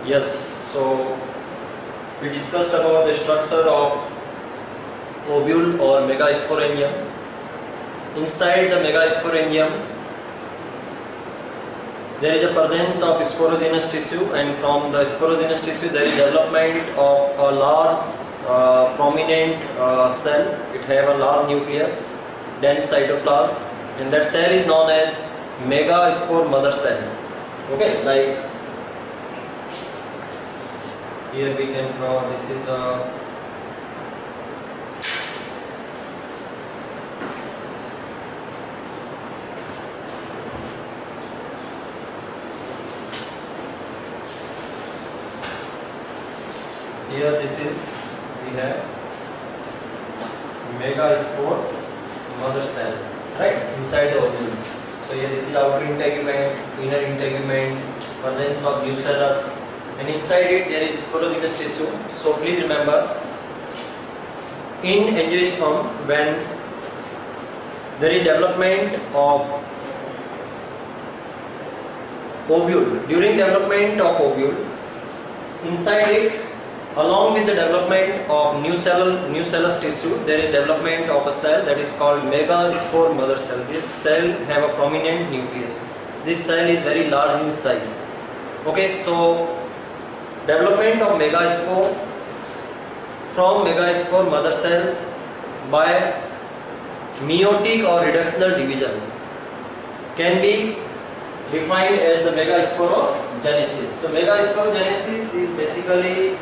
Yes, so we discussed about the structure of ovule or megasporangium. Inside the megasporangium, there is a presence of sporogenous tissue, and from the sporogenous tissue there is development of a large prominent cell. It have a large nucleus, dense cytoplasm, and that cell is known as megaspore mother cell. Okay, like here we can draw, this is a here this is, we have megaspore mother cell, right, inside the ovule. So here this is outer integument, inner integument, presence of nucellus, and inside it there is sporogenous tissue. So please remember, in angiosperm, when there is development of ovule, during development of ovule, inside it, along with the development of nucellus tissue, there is development of a cell that is called megaspore mother cell. This cell have a prominent nucleus. This cell is very large in size. Okay, so development of megaspore from megaspore mother cell by meiotic or reductional division can be defined as the megasporogenesis. So megasporogenesis is basically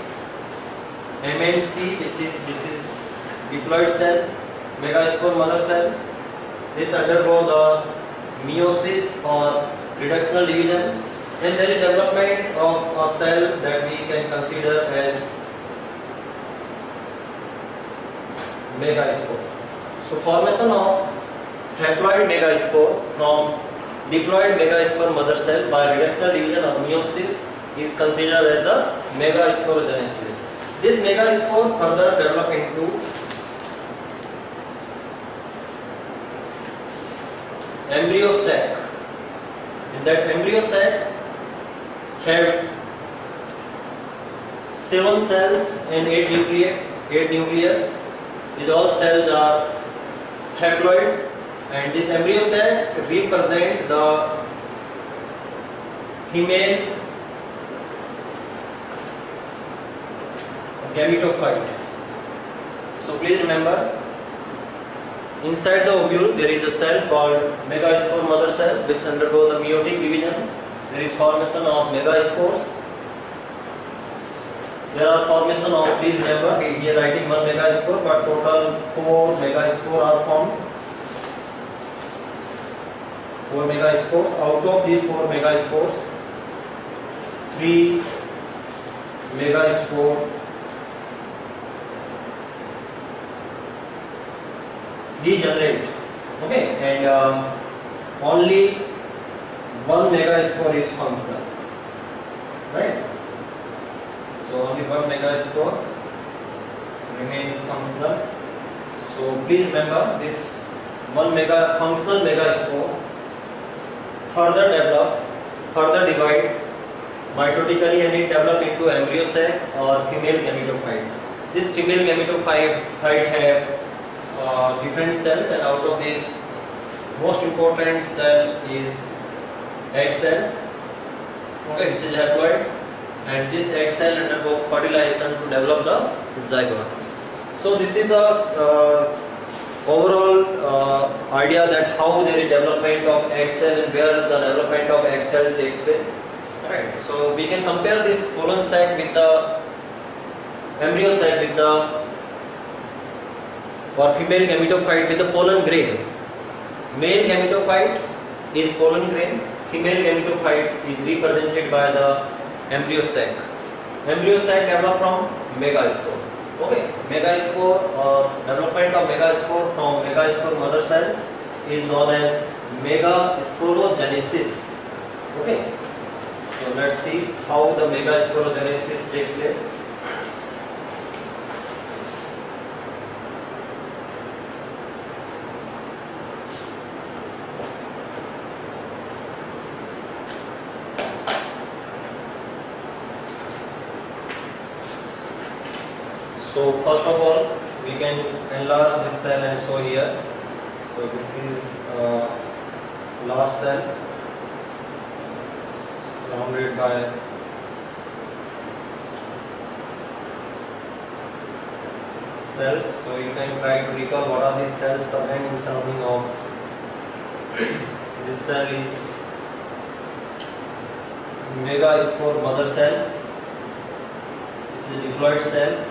MMC, this is diploid cell, megaspore mother cell. This undergo the meiosis or reductional division. Then there is development of a cell that we can consider as megaspore. So formation of haploid megaspore from diploid megaspore mother cell by reductional division or meiosis is considered as the megasporogenesis. This megaspore further develop into embryo sac. In that embryo sac have 7 cells and 8 nucleus. These all cells are haploid, and this embryo sac represent the female gametophyte. So please remember, inside the ovule there is a cell called megaspore mother cell which undergo the meiotic division. There is formation of megaspores. There are formation of, please remember, here writing 1 megaspore, but total 4 megaspore are formed. 4 megaspores. Out of these 4 megaspores, 3 megaspore degenerate, okay, and only 1 megaspore is functional, right? So only 1 megaspore remain functional. So please remember, this functional megaspore further develop, further divide mitotically, and it develop into embryo sac or female gametophyte. This female gametophyte have different cells, and out of this most important cell is egg cell, okay, which is haploid, and this egg cell undergo fertilization to develop the zygote. So this is the overall idea that how there is development of egg cell and where the development of egg cell takes place. Right. So we can compare this pollen sac with the embryo sac with the or female gametophyte with the pollen grain. Male gametophyte is pollen grain, female gametophyte is represented by the embryo sac. Embryo sac develop from megaspore. Okay, megaspore or development of megaspore from megaspore mother cell is known as megasporogenesis. Okay, so let's see how the megasporogenesis takes place. So first of all, we can enlarge this cell and show here. So this is large cell surrounded by cells. So you can try to recall what are these cells present in surrounding of this cell is megaspore mother cell. This is diploid cell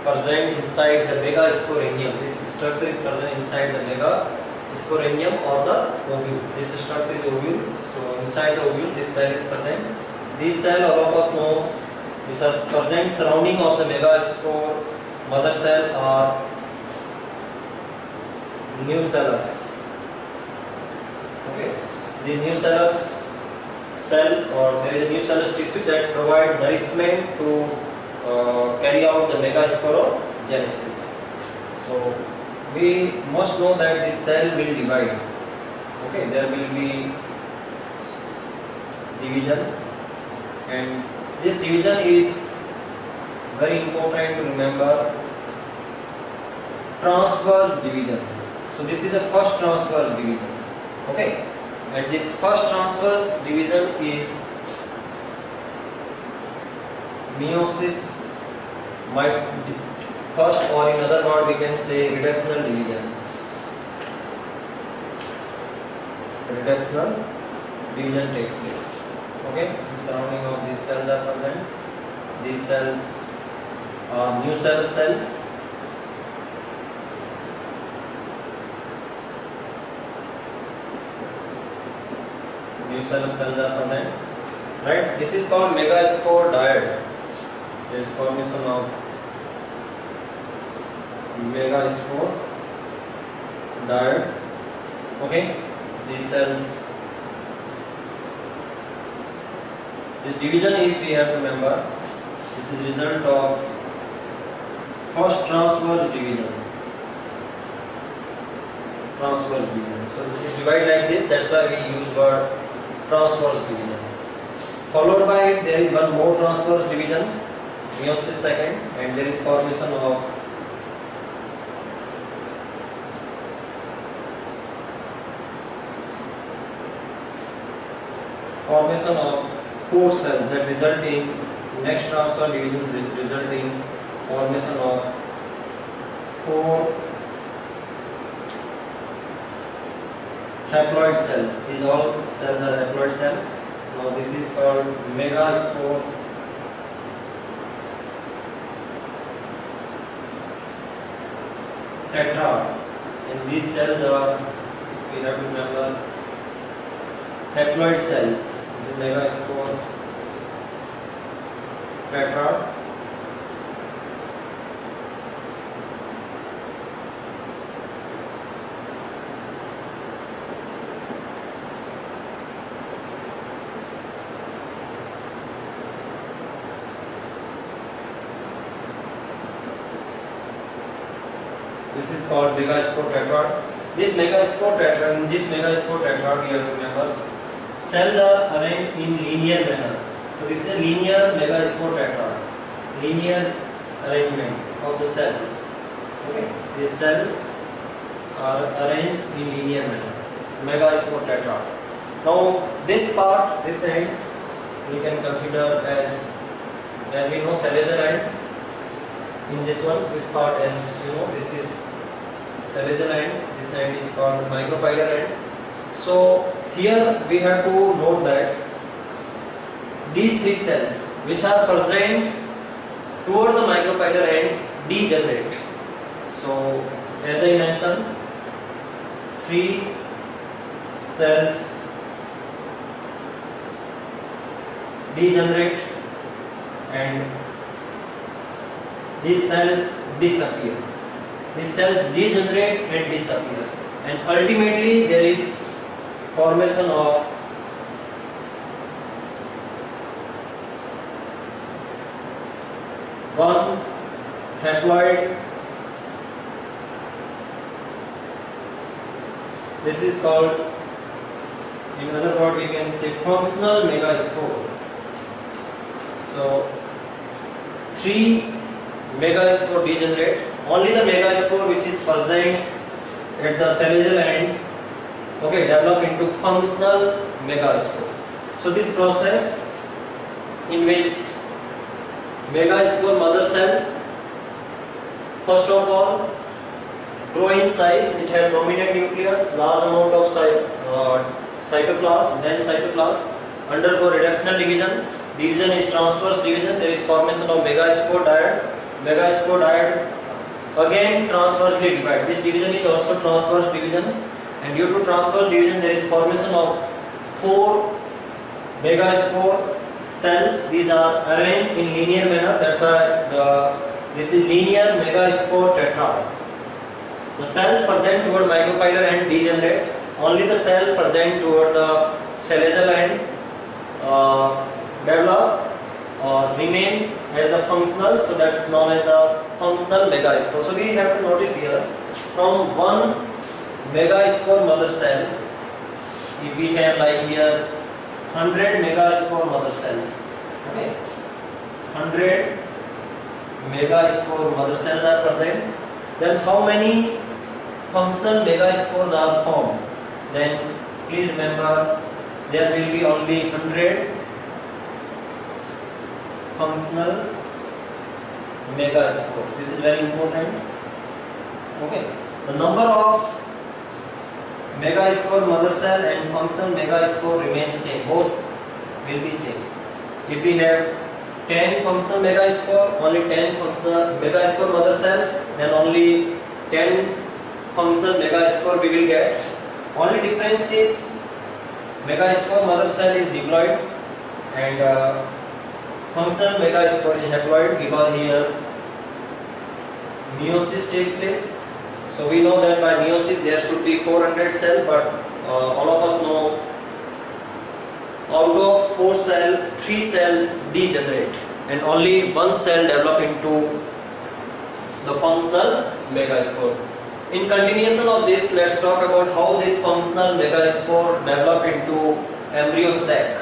present inside the megasporangium. This structure is present inside the megasporangium or the ovule. This structure is ovule. So inside the ovule, this cell is present. This cell, all of us know, this is present surrounding of the megaspore mother cell are nucellus. Okay, the nucellus cell, or there is a nucellus tissue that provide nourishment to carry out the megasporogenesis. So we must know that this cell will divide. Okay, there will be division, and this division is very important to remember. Transverse division. So this is the first transverse division. Okay, and this first transverse division is meiosis. First, or in other word, we can say reductional division. Reductional division takes place. Okay, the surrounding of these cells are present. These cells are nucellus cells. Nucellus cells are present. Right? This is called megaspore diad. There is formation of megaspore diad. Okay, these cells. This division is, we have to remember, this is result of first transverse division. Transverse division. So it is divided like this. That's why we use word transverse division. Followed by it, there is one more transverse division, meiosis second, and there is formation of four cells that result in next transfer division, result in formation of four haploid cells. These all cells are haploid cell. Now this is called megaspore tetrad, and these cells are, we have to remember, haploid cells. This is megaspore tetrad. This is called megaspore tetrad. This megaspore tetrad, in this megaspore tetrad, we have to remember, cells are arranged in linear manner. So this is a linear megaspore tetrad. Linear arrangement of the cells. Okay, these cells are arranged in linear manner. Megaspore tetrad. Now this part, this end, we can consider as we know, salazar end. In this one, this part, as you know, this is salazar end. This end is called micropylar end. So here we have to note that these three cells which are present toward the micropylar end degenerate. So as I mentioned, three cells degenerate and these cells disappear. These cells degenerate and disappear, and ultimately there is formation of one haploid. This is called, in other word, we can say functional megaspore. So three megaspore degenerate. Only the megaspore which is present at the cellulose end, okay, develop into functional megaspore. So this process in which megaspore mother cell first of all grow in size, it has prominent nucleus, large amount of cytoplasm, then cytoplasm undergo reductional division. Division is transverse division. There is formation of megaspore dyad. Megaspore dyad again transversely divide. This division is also transverse division, and due to transverse division there is formation of 4 megaspore cells. These are arranged in linear manner. That's why this is linear megaspore tetrad. The cells present toward micropylar end degenerate. Only the cell present toward the cellulose end develop or remain as the functional. So that's known as the functional megaspore. So we have to notice here, from one megaspore mother cell, if we have like here 100 megaspore mother cells, okay, 100 megaspore mother cells are present, then how many functional megaspores are formed? Then please remember, there will be only 100 functional megaspores. This is very important. Okay, the number of megaspore mother cell and functional megaspore remains same. Both will be same. If we have 10 functional megaspore, only 10 functional megaspore mother cell, then only 10 functional megaspore we will get. Only difference is megaspore mother cell is diploid and functional megaspore is haploid, because here meiosis takes place. So we know that by meiosis there should be 400 cells, but all of us know out of 4 cells, 3 cells degenerate and only 1 cell develop into the functional megaspore. In continuation of this, let's talk about how this functional megaspore develop into embryo sac.